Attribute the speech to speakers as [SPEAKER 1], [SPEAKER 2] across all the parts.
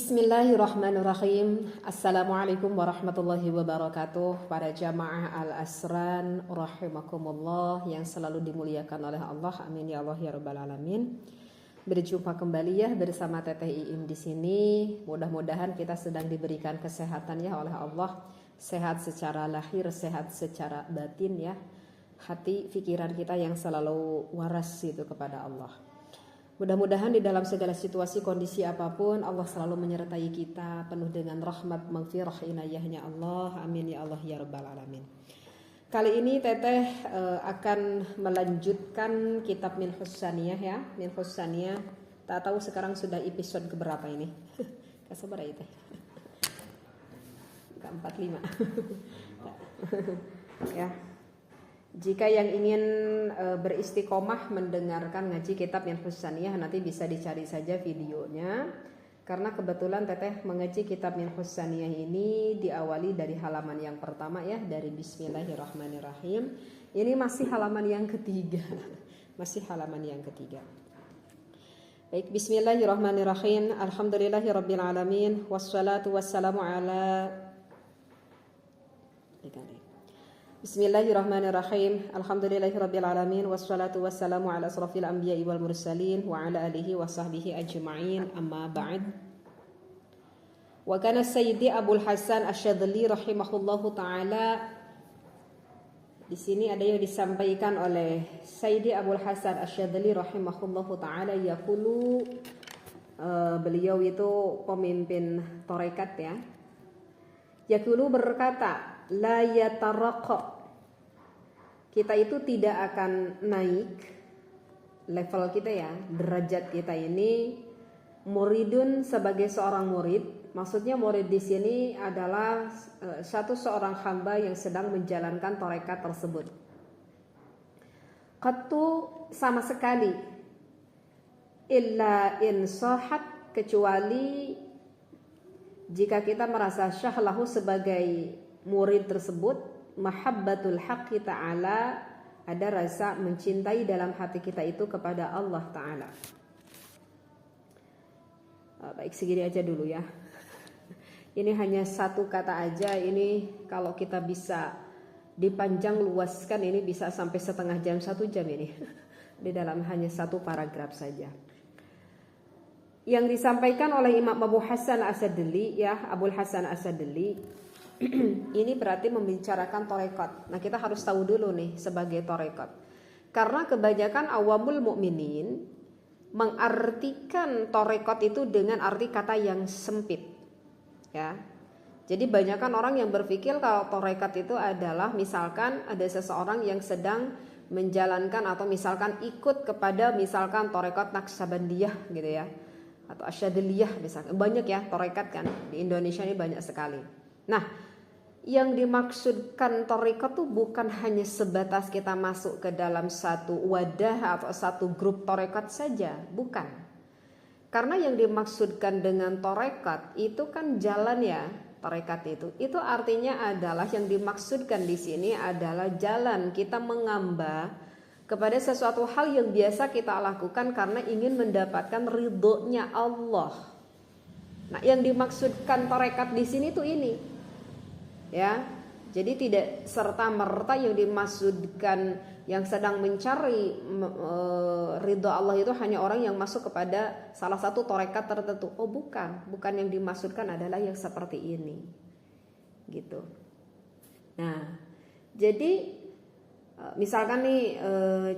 [SPEAKER 1] Bismillahirrahmanirrahim. Assalamualaikum warahmatullahi wabarakatuh. Para jamaah Al-Asran rahimakumullah yang selalu dimuliakan oleh Allah. Amin ya Allah ya rabbal alamin. Berjumpa kembali ya bersama Teteh Iim di sini. Mudah-mudahan kita sedang diberikan kesehatan ya oleh Allah. Sehat secara lahir, sehat secara batin ya. Hati, pikiran kita yang selalu waras itu kepada Allah. Mudah-mudahan di dalam segala situasi kondisi apapun Allah selalu menyertai kita penuh dengan rahmat maghfirah inayahnya Allah. Amin ya Allah ya rabbal alamin. Kali ini Teteh akan melanjutkan kitab Minhus Saniyah ya. Minhus Saniyah. Tak tahu sekarang sudah episode keberapa ini. Kasabar ya Teh. Ke-45. Ya. Jika yang ingin beristiqomah mendengarkan ngaji kitab Minhus Saniyah nanti bisa dicari saja videonya. Karena kebetulan Teteh mengaji kitab Minhus Saniyah ini diawali dari halaman yang pertama ya, dari Bismillahirrahmanirrahim. Ini masih halaman yang ketiga. Masih halaman yang ketiga. Baik, Bismillahirrahmanirrahim. Alhamdulillahirabbil alamin wassalatu wassalamu ala Bismillahirrahmanirrahim. Alhamdulillahirabbil alamin wassalatu wassalamu ala asrofil anbiya'i wal mursalin wa ala alihi wa sahbihi ajma'in. Amma ba'd. Wa kana Sayyidi Abul Hasan Asyadzali rahimahullahu taala. Di sini ada yang disampaikan oleh Sayyidi Abul Hasan Asyadzali rahimahullahu taala, yaqulu, beliau itu pemimpin tarekat ya. Yaqulu berkata, la yataraqa, kita itu tidak akan naik level kita ya, derajat kita ini muridun sebagai seorang murid. Maksudnya murid di sini adalah seorang hamba yang sedang menjalankan tarekat tersebut. Qattu, sama sekali, illa in sahat, kecuali jika kita merasa syahlahu sebagai murid tersebut, mahabbatul haqqi ta'ala, ada rasa mencintai dalam hati kita itu kepada Allah Ta'ala. Baik, segini aja dulu ya. Ini hanya satu kata aja. Ini kalau kita bisa dipanjang luaskan, ini bisa sampai setengah jam, 1 jam ini. Di dalam hanya satu paragraf saja. Yang disampaikan oleh Imam Abu Hasan Asyadzali ya, Abul Hasan Asyadzali ini berarti membicarakan tarekat. Nah, kita harus tahu dulu nih sebagai tarekat. Karena kebanyakan awamul mukminin mengartikan tarekat itu dengan arti kata yang sempit. Ya. Jadi banyakkan orang yang berpikir kalau tarekat itu adalah misalkan ada seseorang yang sedang menjalankan atau misalkan ikut kepada misalkan tarekat Naqsabandiyah gitu ya. Atau Asyadzaliyah misalkan. Banyak ya tarekat kan. Di Indonesia ini banyak sekali. Nah, yang dimaksudkan tarekat itu bukan hanya sebatas kita masuk ke dalam satu wadah atau satu grup tarekat saja, bukan. Karena yang dimaksudkan dengan tarekat itu kan jalan ya, tarekat itu. Itu artinya adalah yang dimaksudkan di sini adalah jalan kita mengamba kepada sesuatu hal yang biasa kita lakukan karena ingin mendapatkan ridhonya Allah. Nah, yang dimaksudkan tarekat di sini tuh ini. Ya, jadi tidak serta merta yang dimaksudkan yang sedang mencari ridho Allah itu hanya orang yang masuk kepada salah satu tarekat tertentu. Oh bukan yang dimaksudkan adalah yang seperti ini, gitu. Nah, jadi misalkan nih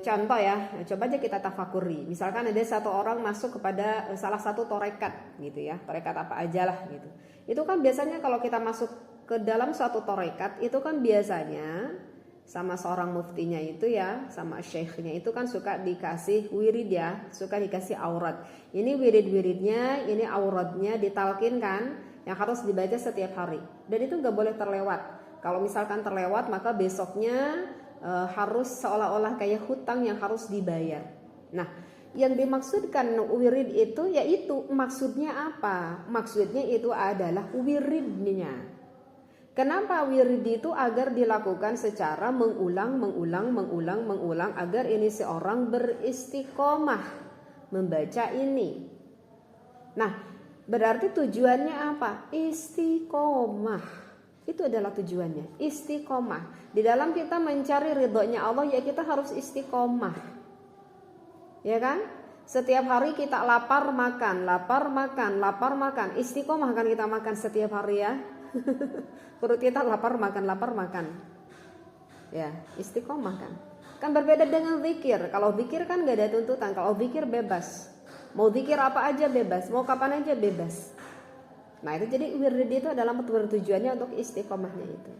[SPEAKER 1] contoh ya, coba aja kita tafakuri. Misalkan ada satu orang masuk kepada salah satu tarekat, gitu ya, tarekat apa aja lah gitu. Itu kan biasanya kalau kita masuk ke dalam suatu tarekat itu kan biasanya sama seorang muftinya itu ya, sama syekhnya itu kan suka dikasih wirid ya, suka dikasih aurat. Ini wirid-wiridnya, ini auratnya ditalkin kan, yang harus dibaca setiap hari. Dan itu gak boleh terlewat. Kalau misalkan terlewat maka besoknya harus seolah-olah kayak hutang yang harus dibayar. Nah, yang dimaksudkan wirid itu yaitu maksudnya apa? Maksudnya itu adalah wiridnya. Kenapa wirid itu agar dilakukan secara mengulang agar ini seorang beristiqomah membaca ini. Nah, Berarti tujuannya apa? Istiqomah. Itu adalah tujuannya, istiqomah. Di dalam kita mencari ridhonya Allah, ya kita harus istiqomah. Ya kan? Setiap hari kita lapar makan, lapar makan, lapar makan. Istiqomah kan kita makan setiap hari ya. Perut kita lapar makan, lapar makan. Ya, istiqomah kan. Kan berbeda dengan zikir. Kalau zikir kan gak ada tuntutan. Kalau zikir bebas. Mau zikir apa aja bebas, mau kapan aja bebas. Nah itu jadi wirid itu adalah tujuannya untuk istiqomahnya itu.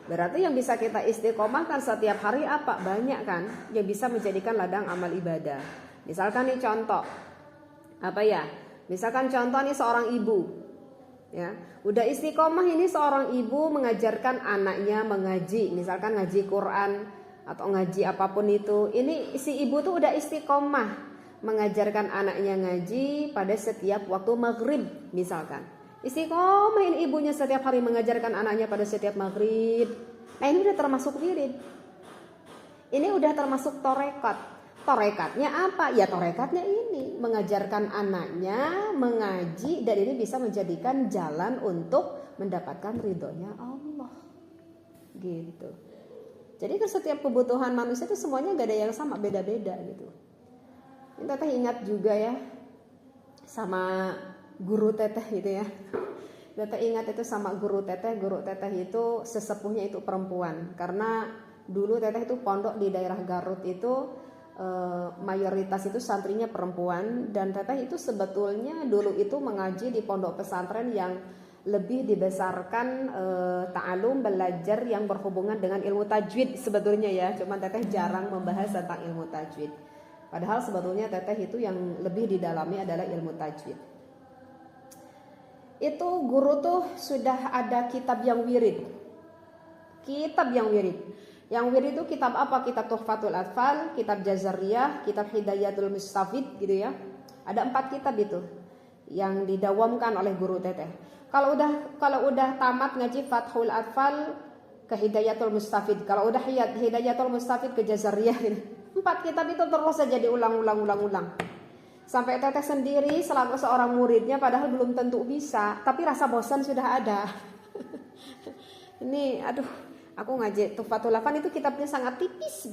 [SPEAKER 1] Berarti yang bisa kita istiqomahkan setiap hari apa? Banyak kan yang bisa menjadikan ladang amal ibadah. Misalkan nih contoh, apa ya? Misalkan contoh nih seorang ibu, ya, udah istiqomah ini seorang ibu mengajarkan anaknya mengaji, misalkan ngaji Quran atau ngaji apapun itu. Ini si ibu tuh udah istiqomah mengajarkan anaknya ngaji pada setiap waktu maghrib misalkan. Istiqomah ini ibunya setiap hari mengajarkan anaknya pada setiap maghrib. Nah ini udah termasuk wirid. Ini udah termasuk torekat. Torekatnya apa? Ya torekatnya ini mengajarkan anaknya mengaji, dan ini bisa menjadikan jalan untuk mendapatkan ridhonya Allah. Gitu. Jadi ke setiap kebutuhan manusia itu semuanya gak ada yang sama, beda-beda gitu. Teteh ingat juga ya sama guru teteh gitu ya. Teteh ingat itu sama guru teteh. Guru teteh itu sesepuhnya itu perempuan. Karena dulu teteh itu pondok di daerah Garut itu mayoritas itu santrinya perempuan. Dan teteh itu sebetulnya dulu itu mengaji di pondok pesantren yang lebih dibesarkan ta'alum, belajar yang berhubungan dengan ilmu tajwid sebetulnya ya. Cuman teteh jarang membahas tentang ilmu tajwid. Padahal sebetulnya teteh itu yang lebih didalami adalah ilmu tajwid. Itu guru tuh sudah ada kitab yang wirid. Kitab yang wirid. Yang wirid itu kitab apa? Kitab Tuhfatul Atfal, kitab Jazariyah, kitab Hidayatul Mustafid gitu ya. Ada 4 kitab itu yang didawamkan oleh guru teteh. Kalau udah tamat ngaji Fathul Atfal ke Hidayatul Mustafid, kalau udah Hidayatul Mustafid ke Jazariyah gitu. 4 kitab itu terus saja diulang. Sampai teteh sendiri selaku seorang muridnya padahal belum tentu bisa, tapi rasa bosan sudah ada. Ini aku ngaji Tuhfatul Atfal itu kitabnya sangat tipis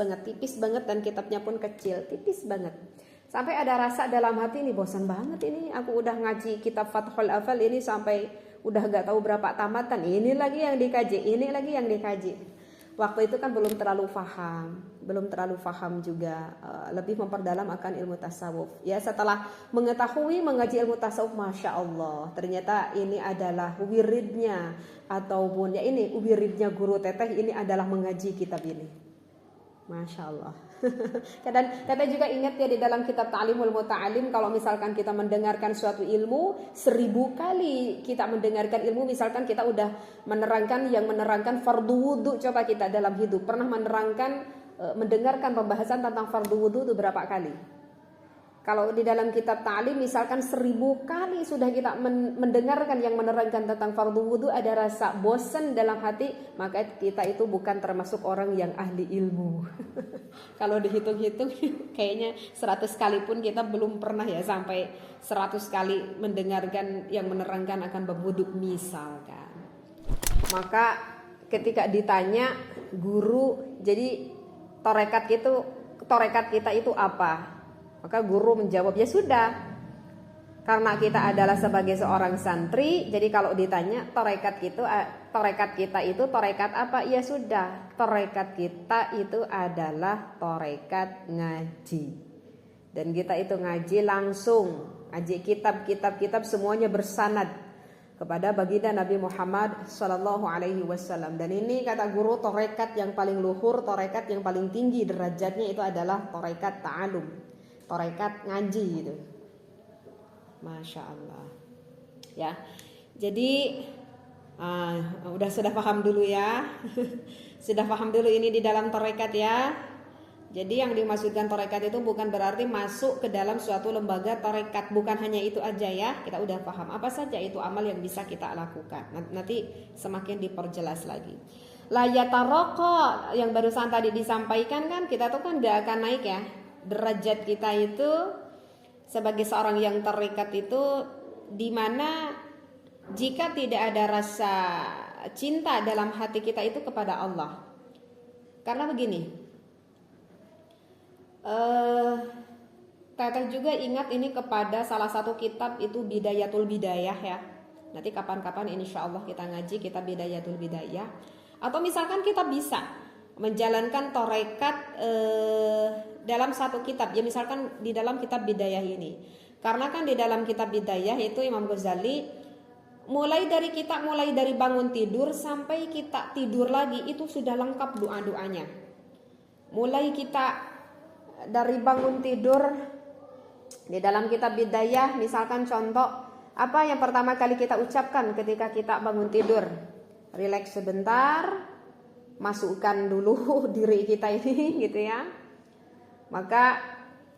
[SPEAKER 1] banget dan kitabnya pun kecil, tipis banget. Sampai ada rasa dalam hati ini bosan banget ini, aku udah ngaji kitab Fathul Atfal ini sampai udah gak tahu berapa tamatan, ini lagi yang dikaji. Waktu itu kan belum terlalu paham juga, lebih memperdalam akan ilmu tasawuf. Ya setelah mengetahui mengaji ilmu tasawuf, masya Allah, ternyata ini adalah wiridnya ataupun ya ini wiridnya guru teteh ini adalah mengaji kitab ini. Masya Allah. Dan teteh juga ingat ya di dalam kitab Ta'limul Muta'alim, kalau misalkan kita mendengarkan suatu ilmu 1000 kali kita mendengarkan ilmu, misalkan kita udah menerangkan fardu wudu, coba kita dalam hidup pernah mendengarkan pembahasan tentang fardu wudu itu berapa kali? Kalau di dalam kitab ta'lim misalkan 1000 kali sudah kita mendengarkan yang menerangkan tentang fardu wudu, ada rasa bosan dalam hati, maka kita itu bukan termasuk orang yang ahli ilmu. Kalau dihitung-hitung kayaknya 100 kali pun kita belum pernah ya sampai 100 kali mendengarkan yang menerangkan akan bab wudu misalkan. Maka ketika ditanya guru, jadi torekat kita itu apa? Maka guru menjawab, ya sudah, karena kita adalah sebagai seorang santri, jadi kalau ditanya torekat kita itu torekat apa? Ya sudah, torekat kita itu adalah torekat ngaji. Dan kita itu ngaji langsung, ngaji kitab semuanya bersanad kepada baginda Nabi Muhammad SAW. Dan ini kata guru torekat yang paling luhur, torekat yang paling tinggi derajatnya itu adalah torekat ta'alum, torekat ngaji gitu. Masya Allah. Ya, jadi sudah paham dulu ya. Sudah paham dulu ini di dalam torekat ya. Jadi yang dimaksudkan torekat itu bukan berarti masuk ke dalam suatu lembaga torekat, bukan hanya itu aja ya. Kita udah paham apa saja itu amal yang bisa kita lakukan. Nanti semakin diperjelas lagi. La yataraqqa yang barusan tadi disampaikan kan, kita tuh kan gak akan naik ya. Derajat kita itu sebagai seorang yang terikat itu dimana jika tidak ada rasa cinta dalam hati kita itu kepada Allah. Karena begini, Teteh juga ingat ini kepada salah satu kitab itu Bidayatul Bidayah ya. Nanti kapan-kapan insya Allah kita ngaji kitab Bidayatul Bidayah. Atau misalkan kita bisa menjalankan torekat dalam satu kitab, ya misalkan di dalam kitab Bidayah ini. Karena kan di dalam kitab Bidayah itu Imam Ghazali mulai dari bangun tidur sampai kita tidur lagi itu sudah lengkap doa-doanya. Mulai kita dari bangun tidur di dalam kitab Bidayah, misalkan contoh apa yang pertama kali kita ucapkan ketika kita bangun tidur? Rileks sebentar, masukkan dulu diri kita ini gitu ya. Maka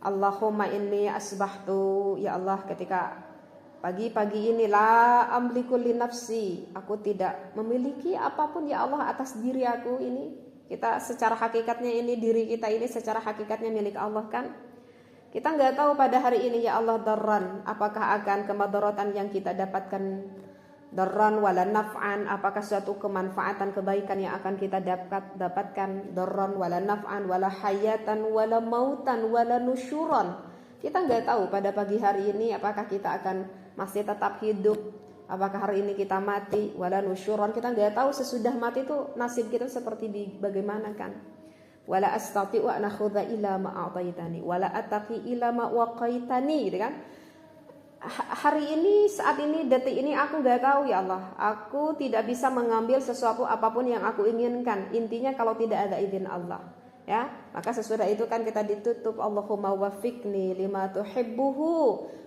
[SPEAKER 1] Allahumma inni asbahtu, ya Allah ketika pagi-pagi ini la amliku li nafsi, aku tidak memiliki apapun ya Allah atas diri aku ini. Kita secara hakikatnya ini diri kita ini secara hakikatnya milik Allah kan. Kita nggak tahu pada hari ini ya Allah darran, apakah akan kemadaratan yang kita dapatkan darran wala naf'an, apakah suatu kemanfaatan kebaikan yang akan kita dapatkan darran wala naf'an wala hayatan wala mautan wala nusyuran. Kita nggak tahu pada pagi hari ini apakah kita akan masih tetap hidup, apakah hari ini kita mati wala nusyuran. Kita nggak tahu sesudah mati itu nasib kita seperti bagaimana kan. Wala astati'u an akhudha ila ma a'taitani wala attaqi ila ma waqaitani gitu kan. Hari ini, saat ini, detik ini aku nggak tahu ya Allah. Aku tidak bisa mengambil sesuatu apapun yang aku inginkan. Intinya kalau tidak ada izin Allah, ya. Maka sesudah itu kan kita ditutup Allahumma waffiqni lima tuhibbuhu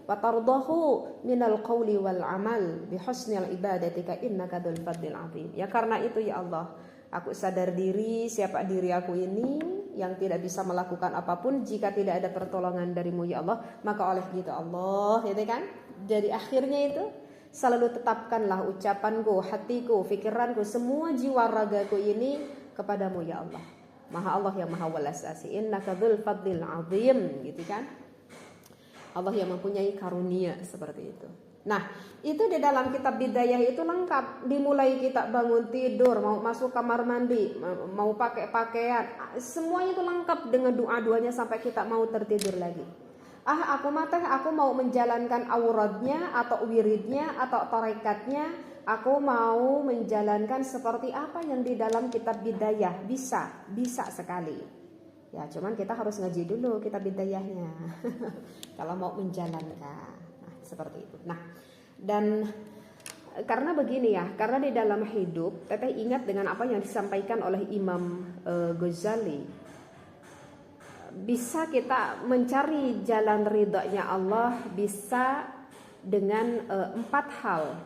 [SPEAKER 1] wa tardahu minal qawli wal amal bi husnil ibadatika innaka dzul fadlil azim. Ya karena itu ya Allah, aku sadar diri siapa diri aku ini yang tidak bisa melakukan apapun jika tidak ada pertolongan darimu ya Allah. Maka oleh gitu Allah, gitu kan. Jadi akhirnya itu selalu tetapkanlah ucapanku, hatiku, pikiranku, semua jiwa ragaku ini kepadamu ya Allah. Maha Allah yang maha welas asih. Innaka dzul fadlil azim, gitu kan. Allah yang mempunyai karunia seperti itu. Nah, itu di dalam kitab Bidayah itu lengkap. Dimulai kita bangun tidur, mau masuk kamar mandi, mau pakai pakaian, semuanya itu lengkap dengan doa-doanya sampai kita mau tertidur lagi. Aku mau menjalankan auradnya atau wiridnya atau tarekatnya, aku mau menjalankan seperti apa yang di dalam kitab Bidayah. Bisa sekali. Ya, cuman kita harus ngaji dulu kitab Bidayahnya. Kalau mau menjalankan. Seperti itu. Nah, dan karena begini ya, karena di dalam hidup Teteh ingat dengan apa yang disampaikan oleh Imam Ghazali. Bisa kita mencari jalan ridhonya Allah bisa dengan 4 hal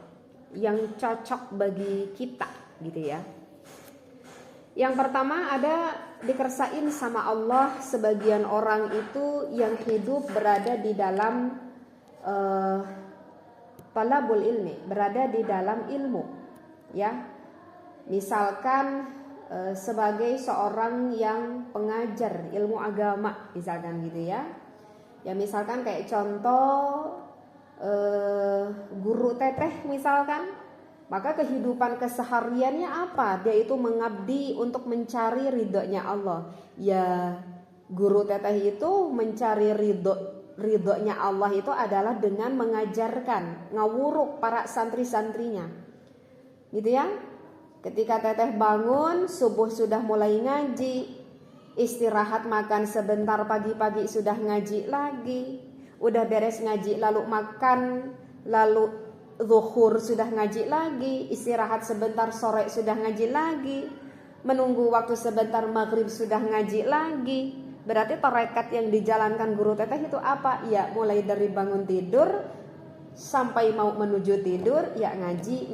[SPEAKER 1] yang cocok bagi kita gitu ya. Yang pertama ada dikersain sama Allah. Sebagian orang itu yang hidup berada di dalam talabul ilmi, berada di dalam ilmu ya. Misalkan sebagai seorang yang pengajar ilmu agama misalkan gitu ya. Ya misalkan kayak contoh guru Teteh misalkan, maka kehidupan kesehariannya apa? Dia itu mengabdi untuk mencari ridhonya Allah. Ya guru Teteh itu mencari ridhonya Allah itu adalah dengan mengajarkan, ngawuruk para santri-santrinya gitu ya. Ketika Teteh bangun, subuh sudah mulai ngaji, istirahat makan sebentar pagi-pagi sudah ngaji lagi, udah beres ngaji lalu makan, lalu zuhur sudah ngaji lagi, istirahat sebentar sore sudah ngaji lagi, menunggu waktu sebentar maghrib sudah ngaji lagi. Berarti tarekat yang dijalankan guru Teteh itu apa? Ya mulai dari bangun tidur sampai mau menuju tidur ya ngaji.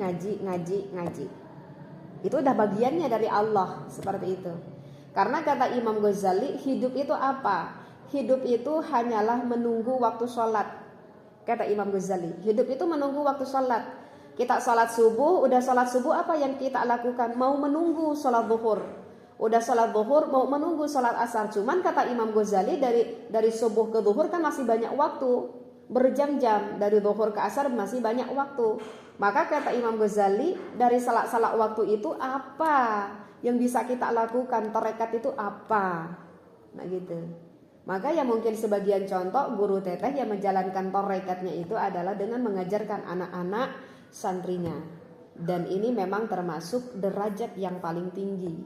[SPEAKER 1] Itu udah bagiannya dari Allah seperti itu. Karena kata Imam Ghazali, hidup itu apa? Hidup itu hanyalah menunggu waktu sholat. Kata Imam Ghazali, hidup itu menunggu waktu sholat. Kita sholat subuh, udah sholat subuh apa yang kita lakukan? Mau menunggu sholat zuhur. Udah sholat zuhur mau menunggu sholat asar. Cuman kata Imam Ghazali dari subuh ke zuhur kan masih banyak waktu. berjam-jam, dari zuhur ke asar masih banyak waktu. Maka kata Imam Ghazali, dari salak-salak waktu itu apa yang bisa kita lakukan, tarekat itu apa? Nah gitu. Maka ya mungkin sebagian contoh guru teteh yang menjalankan tarekatnya itu adalah dengan mengajarkan anak-anak santrinya. Dan ini memang termasuk derajat yang paling tinggi.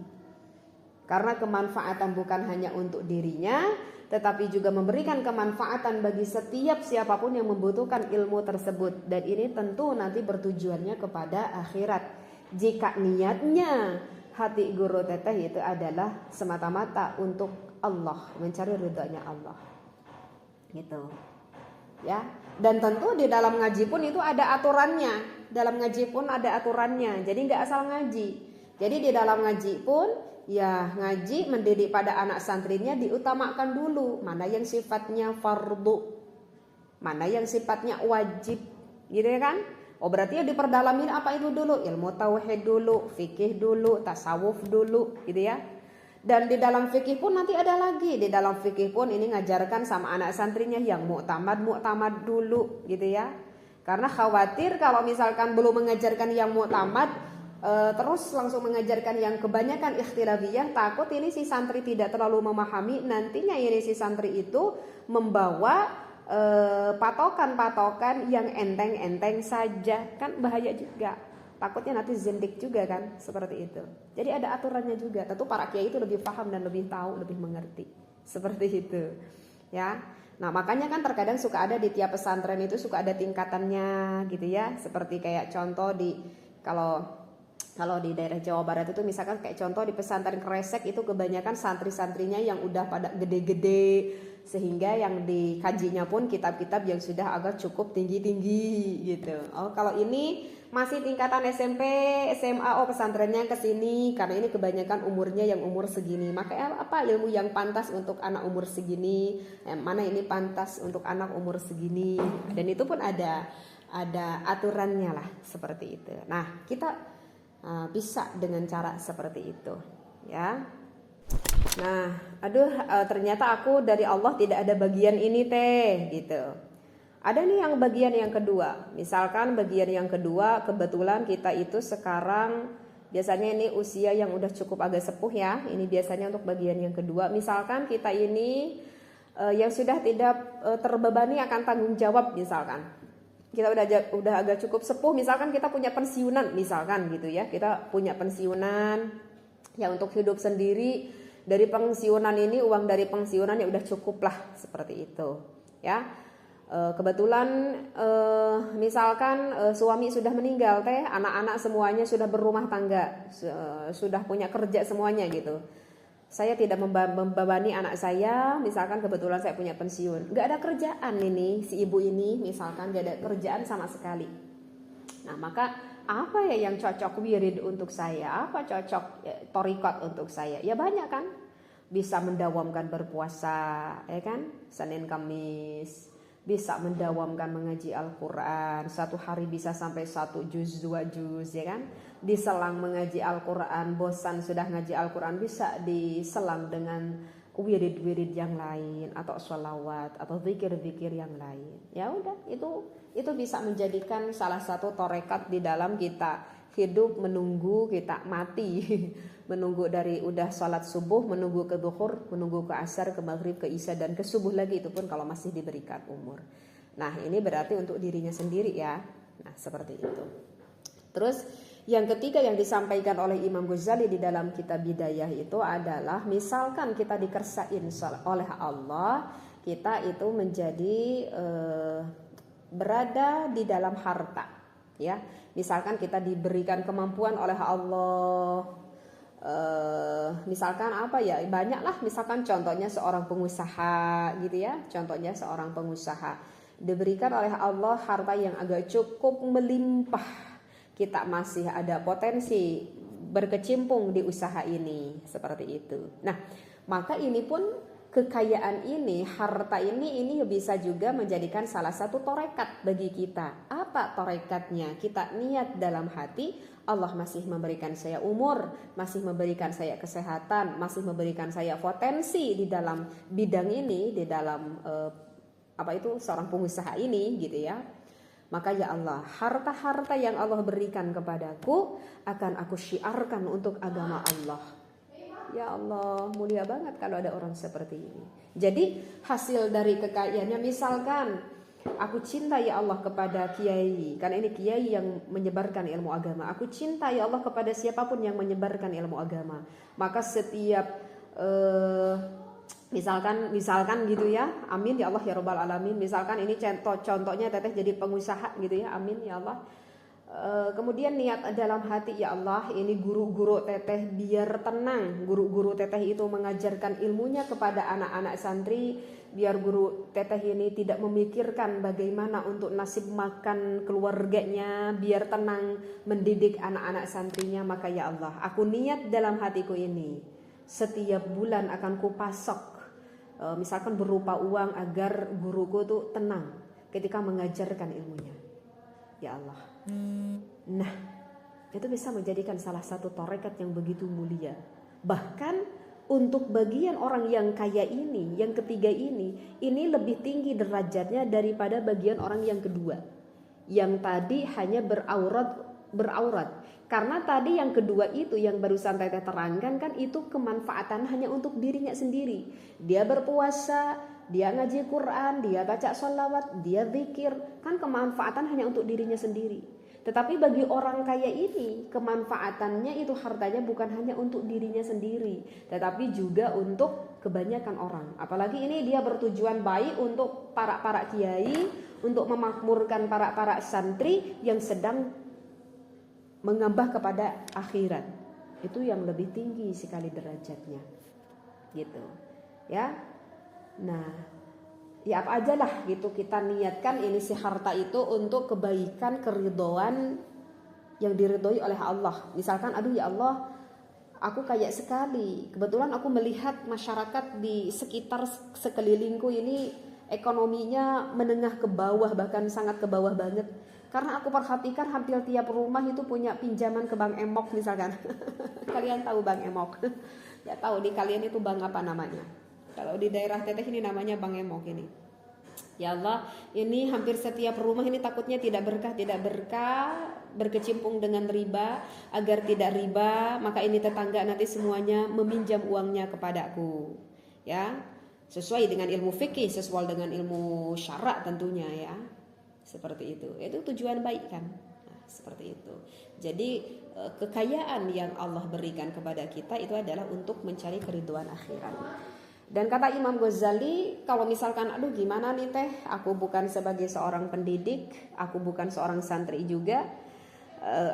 [SPEAKER 1] Karena kemanfaatan bukan hanya untuk dirinya, tetapi juga memberikan kemanfaatan bagi setiap siapapun yang membutuhkan ilmu tersebut. Dan ini tentu nanti bertujuannya kepada akhirat. Jika niatnya hati guru teteh itu adalah semata-mata untuk Allah, mencari ridhonya Allah. Gitu. Ya. Dan tentu di dalam ngaji pun itu ada aturannya. Dalam ngaji pun ada aturannya. Jadi nggak asal ngaji. Jadi di dalam ngaji pun ya ngaji mendidik pada anak santrinya diutamakan dulu. Mana yang sifatnya fardu, mana yang sifatnya wajib, gitu ya kan? Oh berarti ya diperdalamin apa itu dulu? Ilmu tauhid dulu, fikih dulu, tasawuf dulu, gitu ya. Dan di dalam fikih pun nanti ada lagi. Di dalam fikih pun ini ngajarkan sama anak santrinya yang mu'tamad dulu, gitu ya. Karena khawatir kalau misalkan belum mengajarkan yang mu'tamad, terus langsung mengajarkan yang kebanyakan ikhtilafiyah, takut ini si santri tidak terlalu memahami, nantinya ini si santri itu membawa patokan-patokan yang enteng-enteng saja, kan bahaya juga, takutnya nanti zindik juga kan, seperti itu. Jadi ada aturannya juga, tentu para kiai itu lebih paham dan lebih tahu, lebih mengerti, seperti itu ya. Nah makanya kan terkadang suka ada di tiap pesantren itu suka ada tingkatannya gitu ya, seperti kayak contoh di kalau di daerah Jawa Barat itu misalkan kayak contoh di pesantren Kresek itu kebanyakan santri-santrinya yang udah pada gede-gede, sehingga yang dikajinya pun kitab-kitab yang sudah agak cukup tinggi-tinggi gitu. Oh kalau ini masih tingkatan SMP, SMA, oh pesantrennya ke sini karena ini kebanyakan umurnya yang umur segini. Maka apa ilmu yang pantas untuk anak umur segini, mana ini pantas untuk anak umur segini. Dan itu pun ada aturannya lah seperti itu. Nah kita bisa dengan cara seperti itu ya. Nah ternyata aku dari Allah tidak ada bagian ini teh gitu. Ada nih yang bagian yang kedua. Misalkan bagian yang kedua kebetulan kita itu sekarang biasanya ini usia yang udah cukup agak sepuh ya. Ini biasanya untuk bagian yang kedua. Misalkan kita ini yang sudah tidak terbebani akan tanggung jawab, misalkan kita udah agak cukup sepuh, misalkan kita punya pensiunan misalkan gitu ya, kita punya pensiunan ya untuk hidup sendiri, dari pensiunan ini uang dari pensiunan ya udah cukup lah seperti itu ya. Kebetulan misalkan suami sudah meninggal teh, anak-anak semuanya sudah berumah tangga, sudah punya kerja semuanya gitu. Saya tidak membebani anak saya, misalkan kebetulan saya punya pensiun, nggak ada kerjaan ini si ibu ini, misalkan nggak ada kerjaan sama sekali. Nah maka apa ya yang cocok wirid untuk saya, apa cocok torikot untuk saya? Ya banyak kan, bisa mendawamkan berpuasa, ya kan, Senin Kamis, bisa mendawamkan mengaji Al-Quran, satu hari bisa sampai 1 juz 2 juz, ya kan. Diselang mengaji Al-Quran, bosan sudah ngaji Al-Quran, bisa diselang dengan wirid-wirid yang lain, atau sholawat, atau zikir-zikir yang lain. Ya udah, itu bisa menjadikan salah satu torekat di dalam kita hidup menunggu kita mati. Menunggu dari udah sholat subuh, menunggu ke zuhur, menunggu ke asar, ke maghrib, ke isya, dan ke subuh lagi, itu pun kalau masih diberikan umur. Nah ini berarti untuk dirinya sendiri ya. Nah seperti itu. Terus yang ketiga yang disampaikan oleh Imam Ghazali di dalam kitab Bidayah itu adalah misalkan kita dikersain oleh Allah, kita itu menjadi berada di dalam harta ya. Misalkan kita diberikan kemampuan oleh Allah, misalkan apa ya, banyak lah, misalkan contohnya seorang pengusaha gitu ya, contohnya seorang pengusaha diberikan oleh Allah harta yang agak cukup melimpah, kita masih ada potensi berkecimpung di usaha ini seperti itu. Nah maka ini pun kekayaan ini, harta ini bisa juga menjadikan salah satu torekat bagi kita. Apa torekatnya? Kita niat dalam hati, Allah masih memberikan saya umur, masih memberikan saya kesehatan, masih memberikan saya potensi di dalam bidang ini, di dalam apa itu seorang pengusaha ini gitu ya. Maka ya Allah, harta-harta yang Allah berikan kepadaku akan aku syiarkan untuk agama Allah. Ya Allah, mulia banget kalau ada orang seperti ini. Jadi hasil dari kekayaannya, misalkan aku cinta ya Allah kepada kiai, karena ini kiai yang menyebarkan ilmu agama. Aku cinta ya Allah kepada siapapun yang menyebarkan ilmu agama. Maka setiap misalkan gitu ya, amin ya Allah ya Rabbal Alamin. Misalkan ini contohnya teteh jadi pengusaha gitu ya, amin ya Allah. Kemudian niat dalam hati, ya Allah ini guru-guru teteh biar tenang, guru-guru teteh itu mengajarkan ilmunya kepada anak-anak santri, biar guru teteh ini tidak memikirkan bagaimana untuk nasib makan keluarganya, biar tenang mendidik anak-anak santrinya. Maka ya Allah, aku niat dalam hatiku ini setiap bulan akan kupasok misalkan berupa uang agar guruku tuh tenang ketika mengajarkan ilmunya. Ya Allah. Nah, itu bisa menjadikan salah satu tarekat yang begitu mulia. Bahkan untuk bagian orang yang kaya ini, yang ketiga ini lebih tinggi derajatnya daripada bagian orang yang kedua. Yang tadi hanya beraurat. Karena tadi yang kedua itu yang barusan teteh terangkan kan itu kemanfaatan hanya untuk dirinya sendiri. Dia berpuasa, dia ngaji Quran, dia baca sholawat, dia zikir, kan kemanfaatan hanya untuk dirinya sendiri. Tetapi bagi orang kaya ini kemanfaatannya itu hartanya bukan hanya untuk dirinya sendiri, tetapi juga untuk kebanyakan orang. Apalagi ini dia bertujuan baik untuk para kiai, untuk memakmurkan para santri yang sedang mengambah kepada akhirat. Itu yang lebih tinggi sekali derajatnya. Gitu. Ya. Nah, ya apa aja lah gitu kita niatkan ini si harta itu untuk kebaikan, keridhaan yang diridhoi oleh Allah. Misalkan aduh ya Allah, aku kaya sekali. Kebetulan aku melihat masyarakat di sekitar sekelilingku ini ekonominya menengah ke bawah, bahkan sangat ke bawah banget. Karena aku perhatikan hampir tiap rumah itu punya pinjaman ke Bank Emok misalkan. Kalian tahu Bank Emok? Ya tahu, di kalian itu bank apa namanya? Kalau di daerah teteh ini namanya Bank Emok ini. Ya Allah, ini hampir setiap rumah ini takutnya tidak berkah, berkecimpung dengan riba. Agar tidak riba, maka ini tetangga nanti semuanya meminjam uangnya kepadaku. Ya, sesuai dengan ilmu fikih, sesuai dengan ilmu syara tentunya ya. Seperti itu tujuan baik kan. Nah, seperti itu. Jadi kekayaan yang Allah berikan kepada kita itu adalah untuk mencari keridhaan akhirat. Dan kata Imam Ghazali, kalau misalkan aduh gimana nih teh, aku bukan sebagai seorang pendidik, aku bukan seorang santri juga,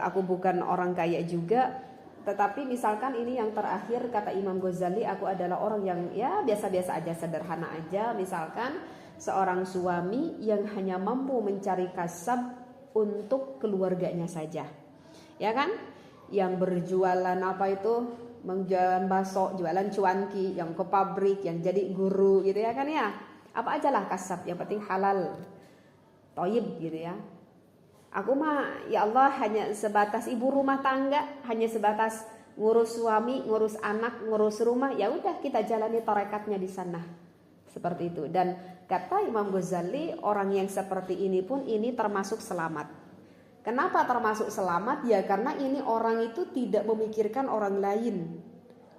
[SPEAKER 1] aku bukan orang kaya juga, tetapi misalkan ini yang terakhir kata Imam Ghazali, aku adalah orang yang ya biasa-biasa aja, sederhana aja. Misalkan seorang suami yang hanya mampu mencari kasab untuk keluarganya saja, ya kan? Yang berjualan apa itu, menjualan bakso, jualan cuanki, yang ke pabrik, yang jadi guru gitu ya kan ya. Apa aja lah kasab, yang penting halal, toyib gitu ya. Aku mah ya Allah hanya sebatas ibu rumah tangga, hanya sebatas ngurus suami, ngurus anak, ngurus rumah. Ya udah kita jalani tarekatnya di sana. Seperti itu. Dan kata Imam Ghazali, orang yang seperti ini pun ini termasuk selamat. Kenapa termasuk selamat? Ya karena ini orang itu tidak memikirkan orang lain,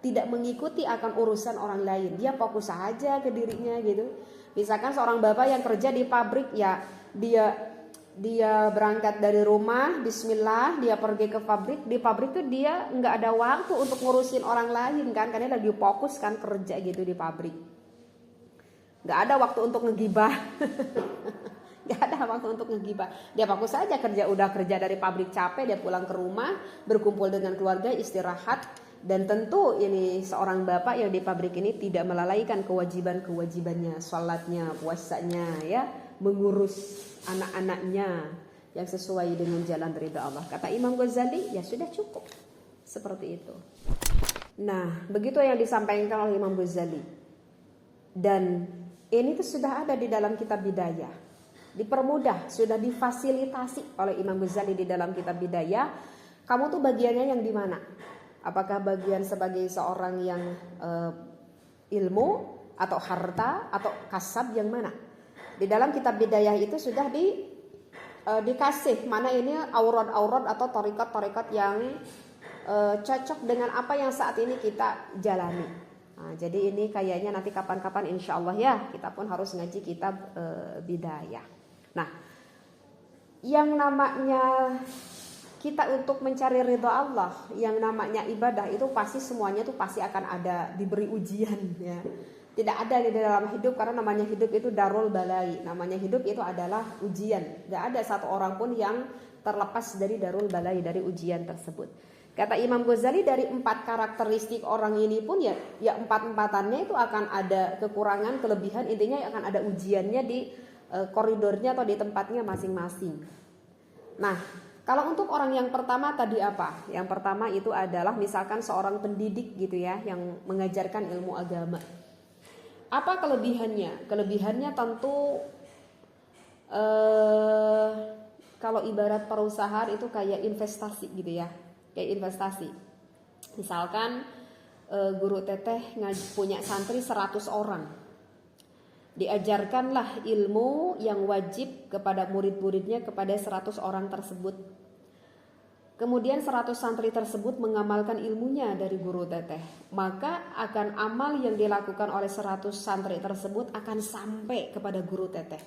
[SPEAKER 1] tidak mengikuti akan urusan orang lain. Dia fokus saja ke dirinya gitu. Misalkan seorang bapak yang kerja di pabrik, ya dia berangkat dari rumah, bismillah, dia pergi ke pabrik. Di pabrik tuh dia nggak ada waktu untuk ngurusin orang lain kan, karena lagi fokus kan kerja gitu di pabrik. Gak ada waktu untuk ngegibah. Gak ada waktu untuk ngegibah. Dia fokus saja kerja, udah kerja dari pabrik capek, dia pulang ke rumah, berkumpul dengan keluarga, istirahat. Dan tentu ini seorang bapak yang di pabrik ini tidak melalaikan kewajiban-kewajibannya, sholatnya, puasanya, ya, mengurus anak-anaknya yang sesuai dengan jalan ridha Allah. Kata Imam Ghazali, ya sudah cukup. Seperti itu. Nah, begitu yang disampaikan oleh Imam Ghazali. Dan ini tuh sudah ada di dalam kitab Bidayah. Dipermudah, sudah difasilitasi oleh Imam Ghazali di dalam kitab Bidayah. Kamu tuh bagiannya yang di mana? Apakah bagian sebagai seorang yang ilmu atau harta atau kasab yang mana? di dalam kitab Bidayah itu sudah dikasih mana ini aurad-aurad atau tarekat-tarekat yang cocok dengan apa yang saat ini kita jalani. Nah, jadi ini kayaknya nanti kapan-kapan insya Allah ya kita pun harus ngaji kitab Bidayah. Nah, yang namanya kita untuk mencari ridha Allah, yang namanya ibadah itu pasti semuanya tuh pasti akan ada diberi ujian ya. Tidak ada di dalam hidup, karena namanya hidup itu darul balai. Namanya hidup itu adalah ujian. Tidak ada satu orang pun yang terlepas dari darul balai, dari ujian tersebut. Kata Imam Ghazali, dari 4 karakteristik orang ini pun ya empat-empatannya itu akan ada kekurangan, kelebihan, intinya akan ada ujiannya di koridornya atau di tempatnya masing-masing. Nah, kalau untuk orang yang pertama tadi apa? Yang pertama itu adalah misalkan seorang pendidik gitu ya, yang mengajarkan ilmu agama. Apa kelebihannya? Kelebihannya tentu kalau ibarat perusahaan itu kayak investasi gitu ya, kayak investasi. Misalkan guru teteh punya santri 100 orang, diajarkanlah ilmu yang wajib kepada murid-muridnya kepada 100 orang tersebut. Kemudian 100 santri tersebut mengamalkan ilmunya dari guru teteh. Maka akan amal yang dilakukan oleh 100 santri tersebut akan sampai kepada guru teteh.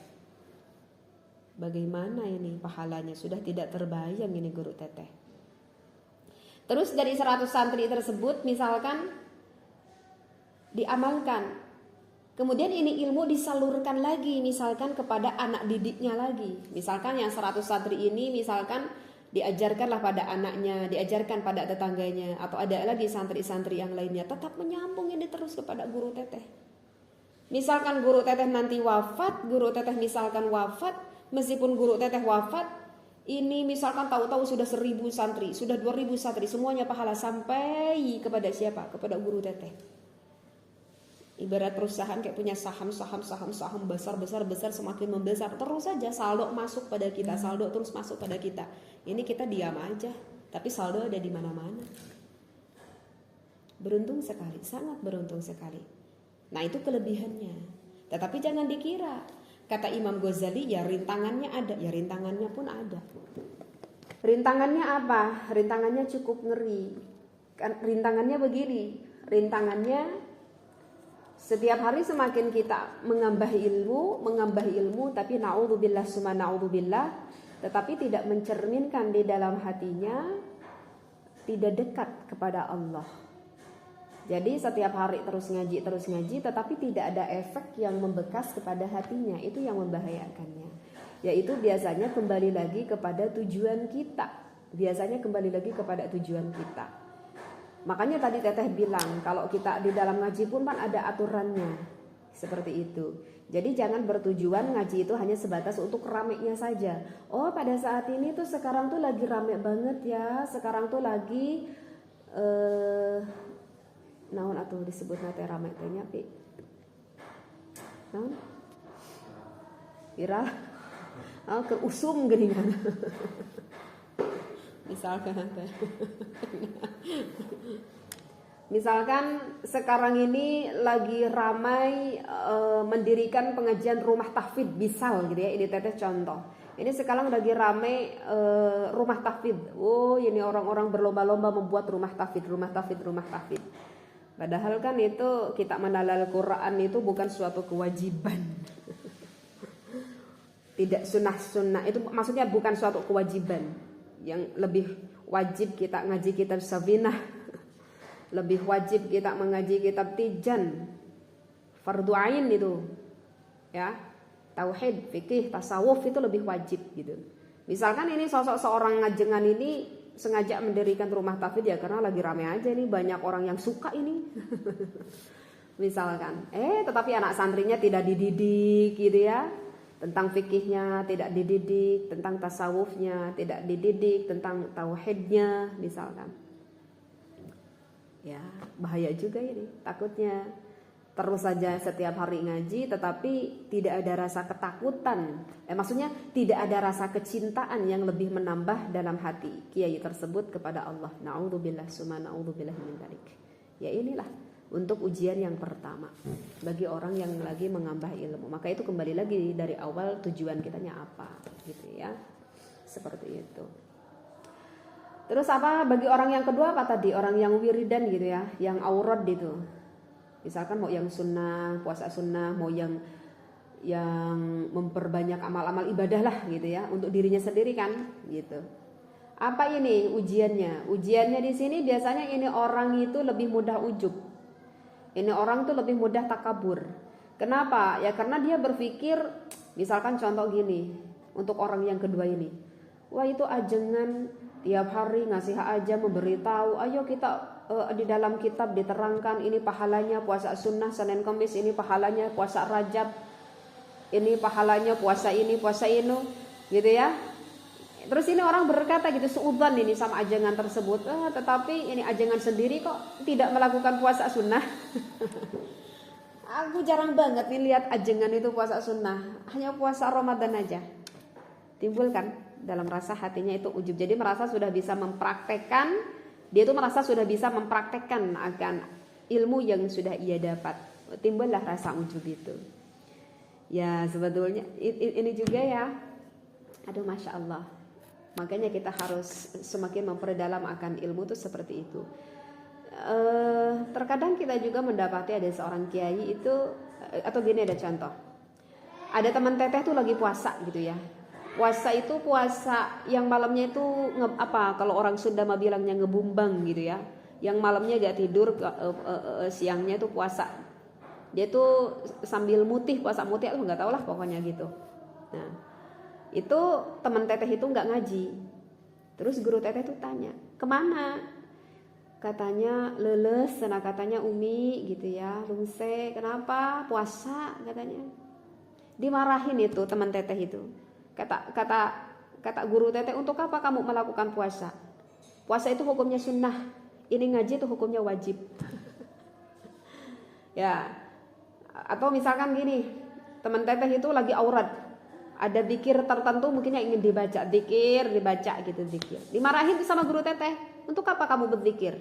[SPEAKER 1] Bagaimana ini pahalanya? Sudah tidak terbayang ini guru teteh. Terus dari 100 santri tersebut misalkan diamalkan. Kemudian ini ilmu disalurkan lagi misalkan kepada anak didiknya lagi. Misalkan yang 100 santri ini misalkan diajarkanlah pada anaknya, diajarkan pada tetangganya, atau ada lagi santri-santri yang lainnya, tetap menyambung ini terus kepada guru teteh. Misalkan guru teteh nanti wafat, guru teteh misalkan wafat, meskipun guru teteh wafat, ini misalkan tahu-tahu sudah 1000 santri, sudah 2000 santri, semuanya pahala sampai kepada siapa? Kepada guru teteh. Ibarat perusahaan kayak punya saham besar semakin membesar, terus saja saldo masuk pada kita, saldo terus masuk pada kita. Ini kita diam aja, tapi saldo ada di mana-mana. Beruntung sekali, sangat beruntung sekali. Nah, itu kelebihannya. Tetapi jangan dikira, kata Imam Ghazali, ya rintangannya ada, ya rintangannya pun ada. Rintangannya apa? Rintangannya cukup ngeri. Rintangannya begini, rintangannya setiap hari semakin kita menambah ilmu, tapi na'udzubillah summa na'udzubillah, tetapi tidak mencerminkan di dalam hatinya, tidak dekat kepada Allah. Jadi setiap hari terus ngaji, tetapi tidak ada efek yang membekas kepada hatinya, itu yang membahayakannya. Yaitu biasanya kembali lagi kepada tujuan kita. Makanya tadi teteh bilang kalau kita di dalam ngaji pun kan ada aturannya seperti itu. Jadi jangan bertujuan ngaji itu hanya sebatas untuk ramenya saja. Oh, pada saat ini tuh sekarang tuh lagi rame banget ya. Sekarang tuh lagi naon atuh disebutna teh rame teh nya pi. Naon? Viral. Oh, ke usum geuningan. Misalkan sekarang ini lagi ramai mendirikan pengajian rumah tahfidz misal gitu ya, ini teteh contoh. Ini sekarang lagi ramai rumah tahfidz. Oh, ini orang-orang berlomba-lomba membuat rumah tahfidz. Padahal kan itu kita menalal Quran itu bukan suatu kewajiban. Tidak sunnah, itu maksudnya bukan suatu kewajiban. Yang lebih wajib kita ngaji kitab Sabinah, lebih wajib kita mengaji kitab Tijan, fardu ain itu ya, tauhid, fikih, tasawuf itu lebih wajib gitu. Misalkan ini sosok seorang ngajengan ini sengaja mendirikan rumah tahfidz ya karena lagi rame aja nih, banyak orang yang suka ini. Misalkan tetapi anak santrinya tidak dididik gitu ya, tentang fikihnya tidak dididik, tentang tasawufnya tidak dididik, tentang tauhidnya misalkan. Ya, bahaya juga ini. Takutnya terus saja setiap hari ngaji tetapi tidak ada rasa ketakutan. Maksudnya tidak ada rasa kecintaan yang lebih menambah dalam hati kiai tersebut kepada Allah. Na'udzubillah summa na'udzubillah min dzalik. Ya inilah untuk ujian yang pertama bagi orang yang lagi menambah ilmu. Maka itu kembali lagi dari awal tujuan kitanya apa gitu ya. Seperti itu. Terus apa bagi orang yang kedua apa tadi? Orang yang wiridan gitu ya, yang aurat gitu. Misalkan mau yang sunnah, puasa sunnah, mau yang memperbanyak amal-amal ibadah lah gitu ya untuk dirinya sendiri kan gitu. Apa ini ujiannya? Ujiannya di sini biasanya ini orang itu lebih mudah ujub. Ini orang tuh lebih mudah takabur. Kenapa? Ya karena dia berpikir, misalkan contoh gini, untuk orang yang kedua ini. Wah itu ajengan tiap hari ngasih aja memberitahu, ayo kita di dalam kitab diterangkan ini pahalanya puasa sunnah Senin Kamis, ini pahalanya puasa Rajab, ini pahalanya puasa ini gitu ya. Terus ini orang berkata gitu suudzon ini sama ajengan tersebut, tetapi ini ajengan sendiri kok tidak melakukan puasa sunnah. Aku jarang banget nih lihat ajengan itu puasa sunnah, hanya puasa Ramadan aja. Timbul kan dalam rasa hatinya itu ujub. Jadi merasa sudah bisa mempraktekkan, dia itu merasa sudah bisa mempraktekkan akan ilmu yang sudah ia dapat. Timbullah rasa ujub itu. Ya sebetulnya ini juga ya, aduh masya Allah. Makanya kita harus semakin memperdalam akan ilmu itu seperti itu. Terkadang kita juga mendapati ada seorang kiai itu, atau gini ada contoh. Ada teman teteh tuh lagi puasa gitu ya. Puasa itu puasa yang malamnya itu kalau orang Sunda mah bilangnya ngebumbang gitu ya. Yang malamnya gak tidur, siangnya itu puasa. Dia tuh sambil mutih, puasa mutih atau nggak tahu lah pokoknya gitu. Nah itu teman teteh itu nggak ngaji. Terus guru teteh itu tanya, kemana? Katanya leles, katanya Umi gitu ya, lungse, kenapa puasa katanya. Dimarahin itu teman teteh itu. Kata guru teteh, untuk apa kamu melakukan puasa? Puasa itu hukumnya sunnah, ini ngaji itu hukumnya wajib. Ya. Atau misalkan gini, teman teteh itu lagi aurat, ada zikir tertentu mungkin yang ingin dibaca, dibaca gitu zikir. Dimarahin sama guru teteh, untuk apa kamu berzikir?